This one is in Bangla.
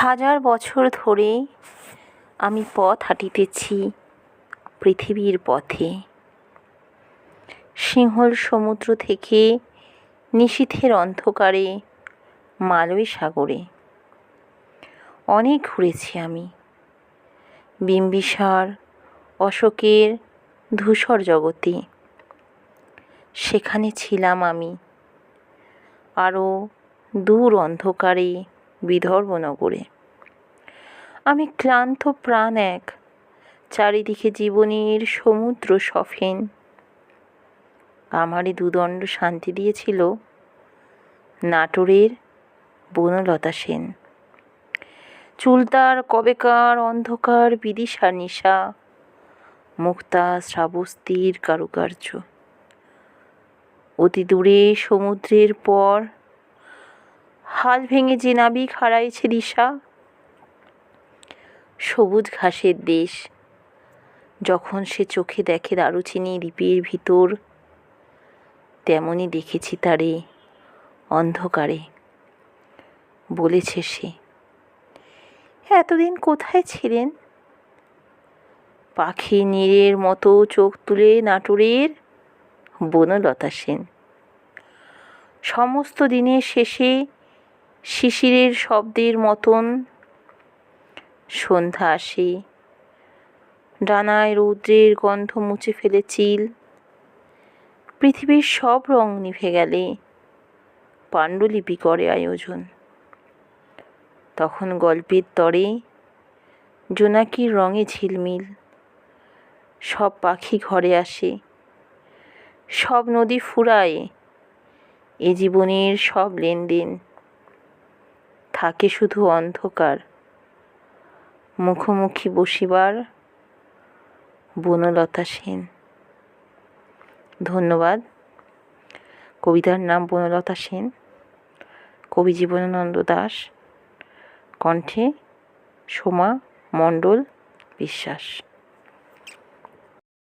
হাজার বছর ধরে আমি পথ হাঁটিতেছি পৃথিবীর পথে। সিংহল সমুদ্র থেকে নিশীথের অন্ধকারে মালয় সাগরে অনেক ঘুরেছি আমি। বিম্বিসার অশোকের ধূসর জগতে সেখানে ছিলাম আমি। আরও দূর অন্ধকারে বিদর্ভনগরে আমি ক্লান্ত প্রাণ এক, চারিদিকে জীবনের সমুদ্র সফেন। আমারই দুদণ্ড শান্তি দিয়েছিল নাটোরের বনলতা সেন। চুল তার কবেকার অন্ধকার বিদিশা নিশা, মুক্তা শ্রাবস্তির কারুকার্য। অতি দূরে সমুদ্রের পর হাল ভেঙে যে নাবিক হারাইছে দিশা। সবুজ ঘাসের দেশ যখন সে চোখে দেখে দারুচিনি দ্বীপের ভিতর, তেমনি দেখেছি তারে অন্ধকারে। বলেছে সে, এতদিন কোথায় ছিলেন? পাখি নীড়ের মতো চোখ তুলে নাটোরের বনলতা সেন। সমস্ত দিনের শেষে শিশিরের শব্দের মতন সন্ধ্যা আসে, ডানায় রৌদ্রের গন্ধ মুছে ফেলে চিল। পৃথিবীর সব রং নিভে গেলে পাণ্ডুলিপি করে আয়োজন। তখন গল্পের তরে জোনাকির রঙে ঝিলমিল। সব পাখি ঘরে আসে, সব নদী ফুরায়, এ জীবনের সব লেনদেন। থাকে শুধু অন্ধকার, মুখোমুখি বসিবার বনলতা সেন। ধন্যবাদ। কবিতার নাম বনলতা সেন, কবি জীবনানন্দ দাশ, কণ্ঠে সোমা মণ্ডল বিশ্বাস।